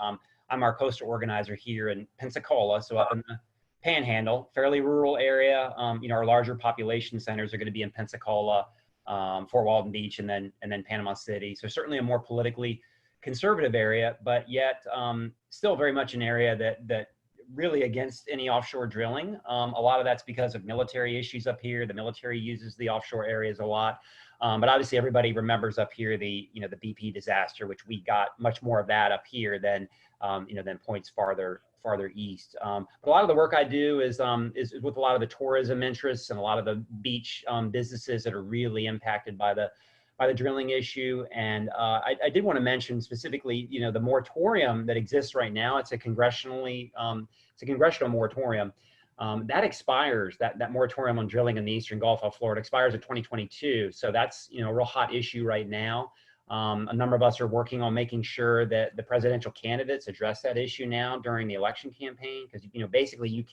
I'm our coastal organizer here in Pensacola, so up in the Panhandle, fairly rural area. Our larger population centers are going to be in Pensacola, Fort Walton Beach, and then Panama City. So certainly a more politically conservative area, but yet still very much an area that really against any offshore drilling. A lot of that's because of military issues up here. The military uses the offshore areas a lot. But obviously everybody remembers up here the BP disaster, which we got much more of that up here than points farther east. But a lot of the work I do is with a lot of the tourism interests and a lot of the beach businesses that are really impacted by the drilling issue. And I did want to mention specifically, the moratorium that exists right now. It's a congressional moratorium. That expires, that moratorium on drilling in the Eastern Gulf of Florida expires in 2022. So that's, a real hot issue right now. A number of us are working on making sure that the presidential candidates address that issue now during the election campaign, because, basically you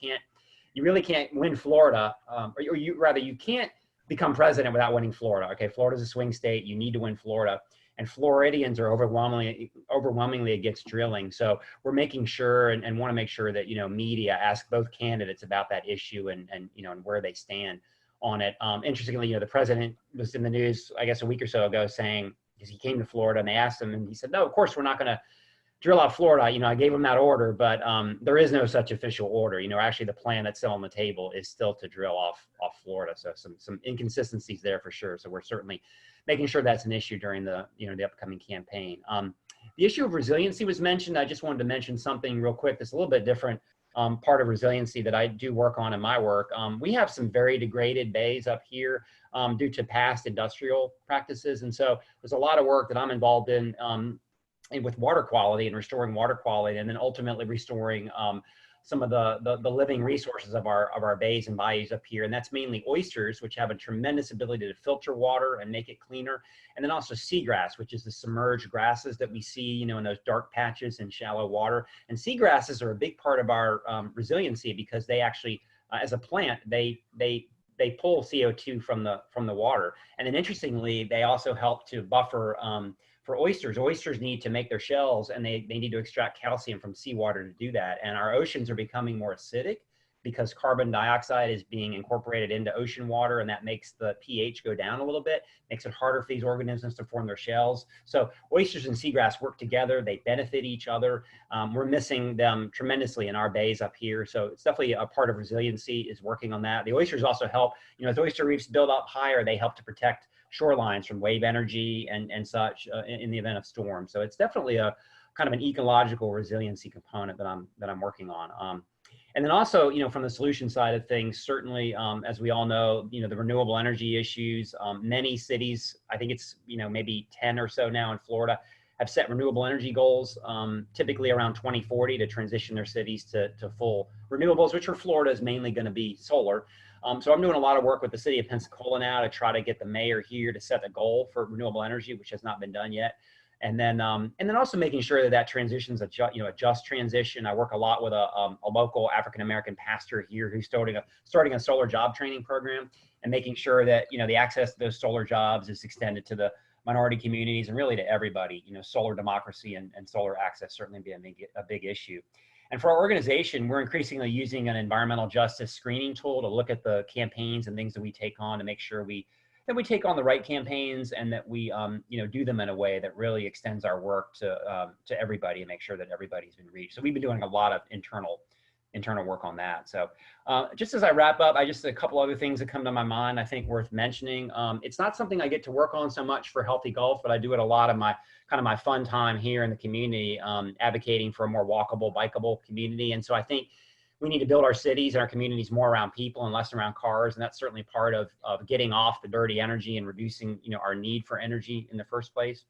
really can't win Florida, or you can't become president without winning Florida. Okay, Florida's a swing state. You need to win Florida. And Floridians are overwhelmingly against drilling. So we're making sure and want to make sure that, media ask both candidates about that issue and where they stand on it. Interestingly, the president was in the news, I guess a week or so ago, saying, because he came to Florida and they asked him, and he said, no, of course, we're not going to drill out Florida. I gave him that order, but there is no such official order. Actually the plan that's still on the table is still to drill off Florida. So some inconsistencies there for sure. So we're certainly making sure that's an issue during the upcoming campaign. The issue of resiliency was mentioned. I just wanted to mention something real quick that's a little bit different part of resiliency that I do work on in my work. We have some very degraded bays up here due to past industrial practices. And so there's a lot of work that I'm involved in with water quality and restoring water quality, and then ultimately restoring some of the living resources of our bays and bayous up here. And that's mainly oysters, which have a tremendous ability to filter water and make it cleaner. And then also seagrass, which is the submerged grasses that we see, in those dark patches in shallow water. And seagrasses are a big part of our resiliency, because they actually, as a plant, they pull CO2 from the water. And then interestingly, they also help to buffer for oysters. Oysters need to make their shells, and they need to extract calcium from seawater to do that. And our oceans are becoming more acidic because carbon dioxide is being incorporated into ocean water, and that makes the pH go down a little bit, makes it harder for these organisms to form their shells. So oysters and seagrass work together, they benefit each other. We're missing them tremendously in our bays up here. So it's definitely a part of resiliency is working on that. The oysters also help, as oyster reefs build up higher, they help to protect shorelines from wave energy and such in the event of storm. So it's definitely a kind of an ecological resiliency component that I'm working on. And then also, from the solution side of things, certainly, as we all know, the renewable energy issues, many cities, I think it's, maybe 10 or so now in Florida, have set renewable energy goals, typically around 2040 to transition their cities to full renewables, which for Florida is mainly going to be solar. So I'm doing a lot of work with the city of Pensacola now to try to get the mayor here to set a goal for renewable energy, which has not been done yet. And then also making sure that transition's a just transition. I work a lot with a local African-American pastor here who's starting a solar job training program and making sure that, the access to those solar jobs is extended to the minority communities and really to everybody. Solar democracy and solar access certainly be a big issue. And for our organization, we're increasingly using an environmental justice screening tool to look at the campaigns and things that we take on to make sure that we take on the right campaigns and that we, do them in a way that really extends our work to everybody and make sure that everybody's been reached. So we've been doing a lot of internal work on that. So just as I wrap up, a couple other things that come to my mind, I think worth mentioning. It's not something I get to work on so much for Healthy Gulf, but I do it a lot of my fun time here in the community, advocating for a more walkable, bikeable community. And so I think we need to build our cities and our communities more around people and less around cars. And that's certainly part of getting off the dirty energy and reducing, our need for energy in the first place.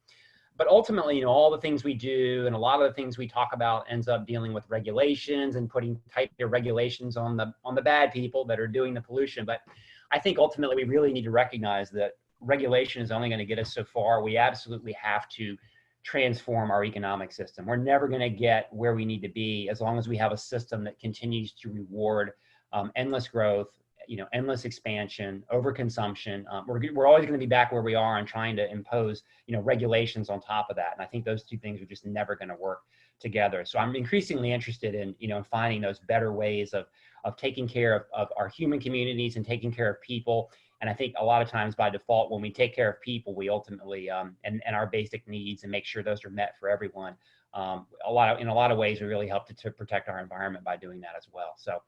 But ultimately, all the things we do and a lot of the things we talk about ends up dealing with regulations and putting tighter regulations on the bad people that are doing the pollution. But I think ultimately we really need to recognize that regulation is only going to get us so far. We absolutely have to transform our economic system. We're never going to get where we need to be as long as we have a system that continues to reward endless growth, endless expansion, overconsumption. We're always going to be back where we are and trying to impose, regulations on top of that. And I think those two things are just never going to work together. So I'm increasingly interested in, finding those better ways of taking care of our human communities and taking care of people. And I think a lot of times by default, when we take care of people, we ultimately, and our basic needs and make sure those are met for everyone. In a lot of ways, we really help to protect our environment by doing that as well. So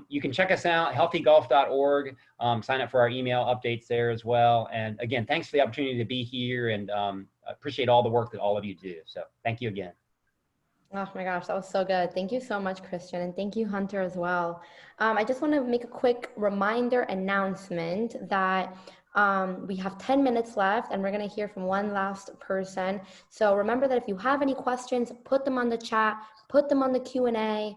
you can check us out, healthygulf.org, sign up for our email updates there as well. And again, thanks for the opportunity to be here and appreciate all the work that all of you do. So thank you again. Oh my gosh, that was so good. Thank you so much, Christian. And thank you, Hunter, as well. I just want to make a quick reminder announcement that we have 10 minutes left and we're going to hear from one last person. So remember that if you have any questions, put them on the chat, put them on the Q&A.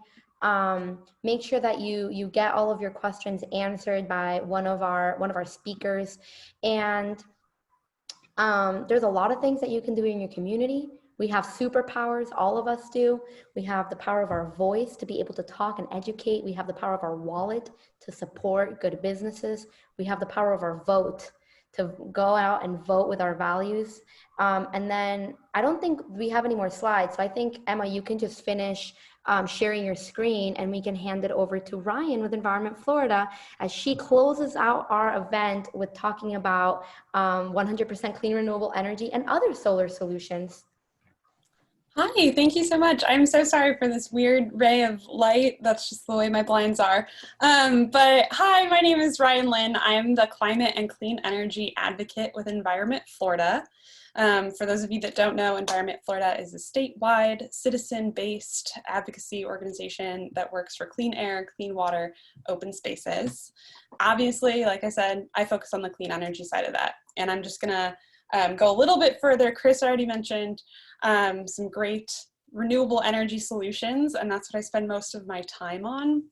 Make sure that you get all of your questions answered by one of our speakers. And there's a lot of things that you can do in your community. We have superpowers, all of us do. We have the power of our voice to be able to talk and educate. We have the power of our wallet to support good businesses. We have the power of our vote to go out and vote with our values. And then I don't think we have any more slides. So I think, Emma, you can just finish sharing your screen and we can hand it over to Ryan with Environment Florida as she closes out our event with talking about 100% clean renewable energy and other solar solutions. Hi, thank you so much. I'm so sorry for this weird ray of light. That's just the way my blinds are. But hi, my name is Ryan Lynn. I'm the Climate and Clean Energy Advocate with Environment Florida. For those of you that don't know, Environment Florida is a statewide, citizen-based advocacy organization that works for clean air, clean water, open spaces. Obviously, like I said, I focus on the clean energy side of that. And I'm just gonna go a little bit further. Chris already mentioned some great renewable energy solutions, and that's what I spend most of my time on.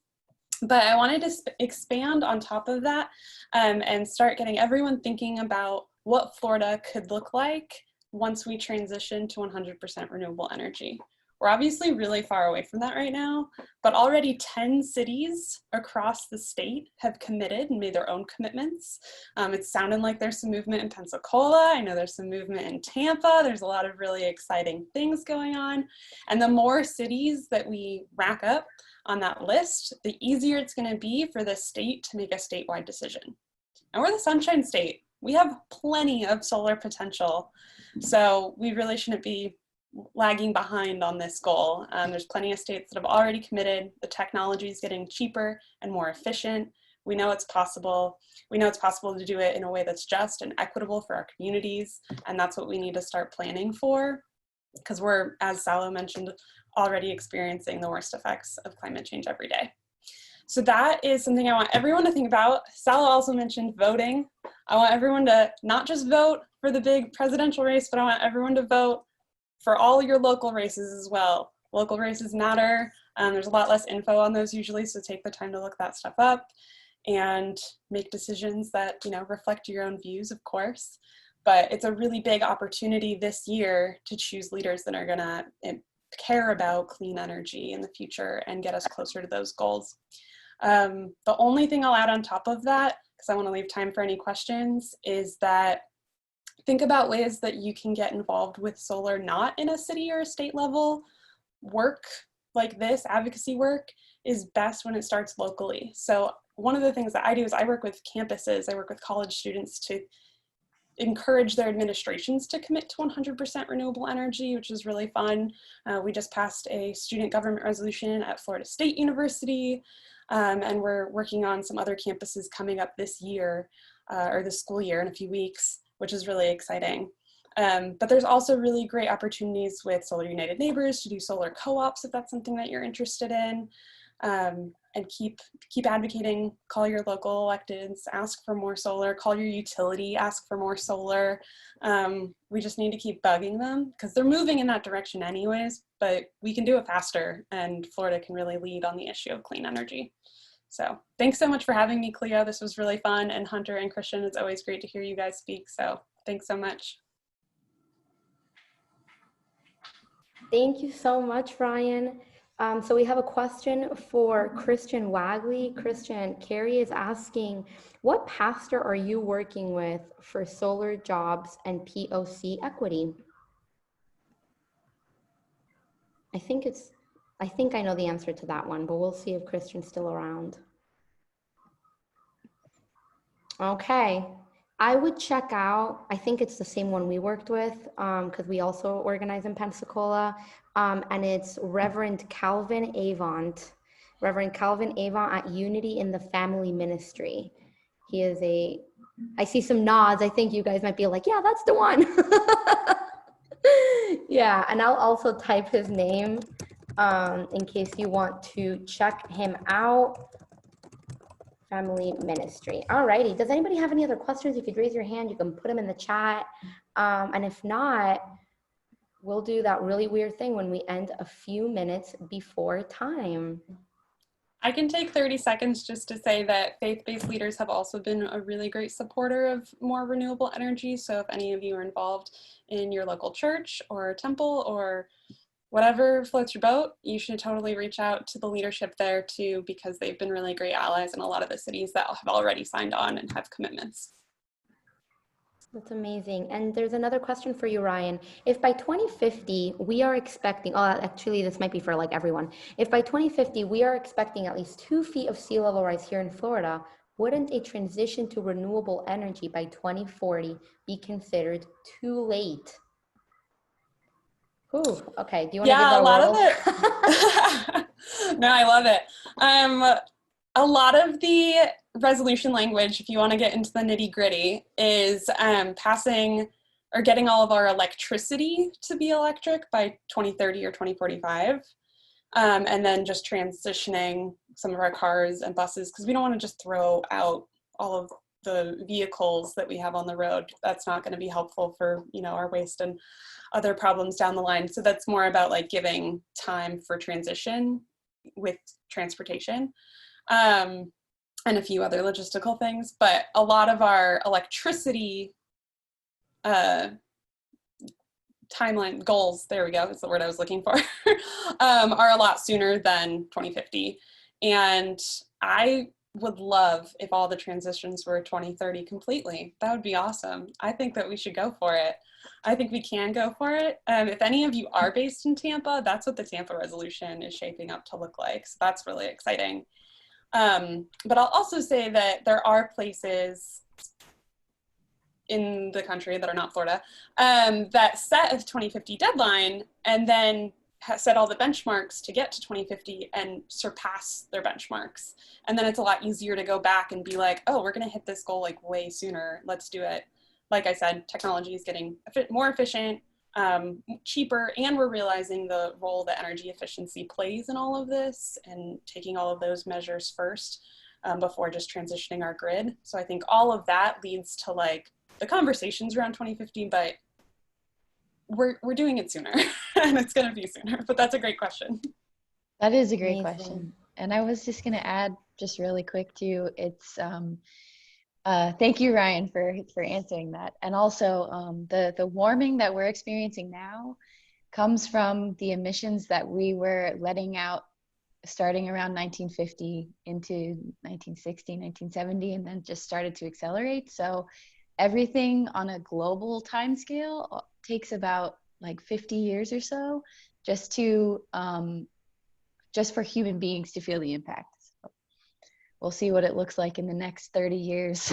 But I wanted to expand on top of that and start getting everyone thinking about what Florida could look like once we transition to 100% renewable energy. We're obviously really far away from that right now, but already 10 cities across the state have committed and made their own commitments. It's sounding like there's some movement in Pensacola. I know there's some movement in Tampa. There's a lot of really exciting things going on. And the more cities that we rack up on that list, the easier it's going to be for the state to make a statewide decision. And we're the Sunshine State. We have plenty of solar potential. So we really shouldn't be lagging behind on this goal. There's plenty of states that have already committed. The technology is getting cheaper and more efficient. We know it's possible. We know it's possible to do it in a way that's just and equitable for our communities. And that's what we need to start planning for, because we're, as Salo mentioned, already experiencing the worst effects of climate change every day. So that is something I want everyone to think about. Salo also mentioned voting. I want everyone to not just vote for the big presidential race, but I want everyone to vote for all your local races as well. Local races matter. There's a lot less info on those usually, so take the time to look that stuff up and make decisions that, you know, reflect your own views, of course. But it's a really big opportunity this year to choose leaders that are gonna care about clean energy in the future and get us closer to those goals. The only thing I'll add on top of that, because I want to leave time for any questions, is that think about ways that you can get involved with solar not in a city or a state level. Work like this, advocacy work, is best when it starts locally. So one of the things that I do is I work with campuses, I work with college students to encourage their administrations to commit to 100% renewable energy, which is really fun. We just passed a student government resolution at Florida State University, and we're working on some other campuses coming up this year, or this school year in a few weeks, which is really exciting. But there's also really great opportunities with Solar United Neighbors to do solar co-ops if that's something that you're interested in. And keep advocating, call your local electeds, ask for more solar, call your utility, ask for more solar. We just need to keep bugging them because they're moving in that direction anyways, but we can do it faster and Florida can really lead on the issue of clean energy. So thanks so much for having me, CLEO. This was really fun. And Hunter and Christian, it's always great to hear you guys speak. So thanks so much. Thank you so much, Ryan. So we have a question for Christian Wagley. Christian, Carrie is asking, what pastor are you working with for solar jobs and POC equity? I think I know the answer to that one, but we'll see if Christian's still around. Okay, I would check out, I think it's the same one we worked with because we also organize in Pensacola, and it's Reverend Calvin Avant. Reverend Calvin Avant at Unity in the Family Ministry. He is I see some nods. I think you guys might be like, yeah, that's the one. Yeah, and I'll also type his name in case you want to check him out. Family Ministry. Alrighty, does anybody have any other questions? You could raise your hand, you can put them in the chat. And if not, we'll do that really weird thing when we end a few minutes before time. I can take 30 seconds just to say that faith-based leaders have also been a really great supporter of more renewable energy. So if any of you are involved in your local church or temple or whatever floats your boat, you should totally reach out to the leadership there too, because they've been really great allies in a lot of the cities that have already signed on and have commitments. That's amazing. And there's another question for you, Ryan. If by 2050 we are expecting, oh, actually this might be for like everyone. If by 2050 we are expecting at least 2 feet of sea level rise here in Florida, wouldn't a transition to renewable energy by 2040 be considered too late? Ooh, okay. Do you want to give that a lot whirl? of it. No, I love it. A lot of the resolution language, if you want to get into the nitty gritty, is passing or getting all of our electricity to be electric by 2030 or 2045. And then just transitioning some of our cars and buses, because we don't want to just throw out all of the vehicles that we have on the road. That's not going to be helpful for, you know, our waste and other problems down the line. So that's more about like giving time for transition with transportation, and a few other logistical things. But a lot of our electricity timeline goals, there we go, is the word I was looking for, are a lot sooner than 2050. And I would love if all the transitions were 2030 completely. That would be awesome. I think that we should go for it. I think we can go for it. If any of you are based in Tampa, that's what the Tampa resolution is shaping up to look like. So that's really exciting. But I'll also say that there are places in the country that are not Florida that set a 2050 deadline and then set all the benchmarks to get to 2050 and surpass their benchmarks. And then it's a lot easier to go back and be like, oh, we're going to hit this goal like way sooner. Let's do it. Like I said, technology is getting more efficient, cheaper, and we're realizing the role that energy efficiency plays in all of this and taking all of those measures first before just transitioning our grid. So I think all of that leads to like the conversations around 2050, but we're doing it sooner and it's going to be sooner, but that's a great question. That is a great Amazing. question. And I was just going to add just really quick too, it's, thank you, Ryan, for answering that. And also the warming that we're experiencing now comes from the emissions that we were letting out starting around 1950 into 1960, 1970, and then just started to accelerate. So everything on a global timescale takes about like 50 years or so just to just for human beings to feel the impact. So we'll see what it looks like in the next 30 years.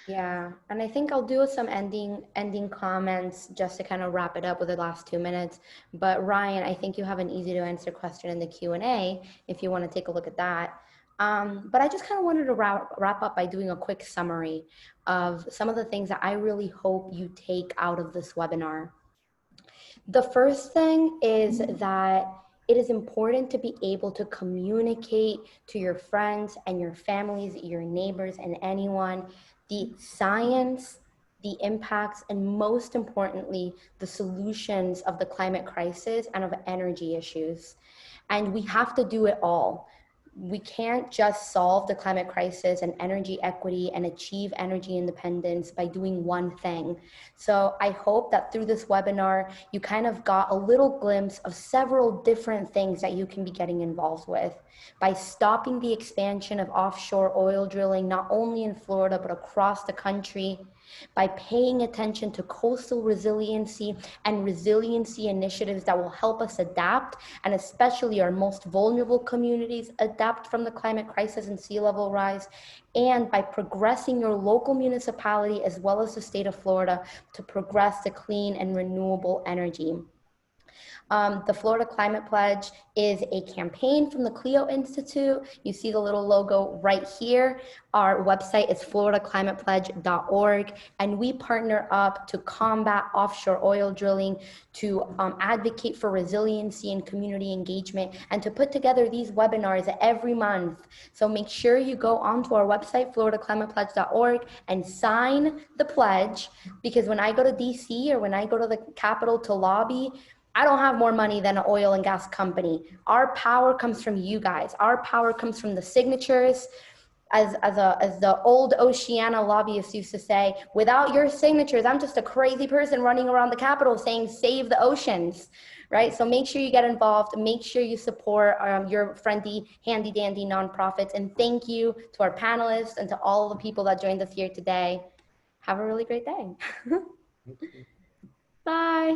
Yeah, and I think I'll do some ending comments just to kind of wrap it up with the last 2 minutes. But Ryan, I think you have an easy to answer question in the Q&A if you want to take a look at that. But I just kind of wanted to wrap up by doing a quick summary of some of the things that I really hope you take out of this webinar. The first thing is that it is important to be able to communicate to your friends and your families, your neighbors, and anyone the science, the impacts, and most importantly, the solutions of the climate crisis and of energy issues. And we have to do it all. We can't just solve the climate crisis and energy equity and achieve energy independence by doing one thing. So I hope that through this webinar, you kind of got a little glimpse of several different things that you can be getting involved with by stopping the expansion of offshore oil drilling, not only in Florida, but across the country, by paying attention to coastal resiliency and resiliency initiatives that will help us adapt, and especially our most vulnerable communities adapt from the climate crisis and sea level rise, and by progressing your local municipality as well as the state of Florida to progress to clean and renewable energy. The Florida Climate Pledge is a campaign from the CLEO Institute. You see the little logo right here. Our website is floridaclimatepledge.org, and we partner up to combat offshore oil drilling, to advocate for resiliency and community engagement, and to put together these webinars every month. So make sure you go onto our website, floridaclimatepledge.org, and sign the pledge, because when I go to DC or when I go to the Capitol to lobby, I don't have more money than an oil and gas company. Our power comes from you guys. Our power comes from the signatures. As the old Oceana lobbyist used to say, without your signatures, I'm just a crazy person running around the Capitol saying, save the oceans, right? So make sure you get involved. Make sure you support your friendly, handy dandy nonprofits. And thank you to our panelists and to all the people that joined us here today. Have a really great day. Bye.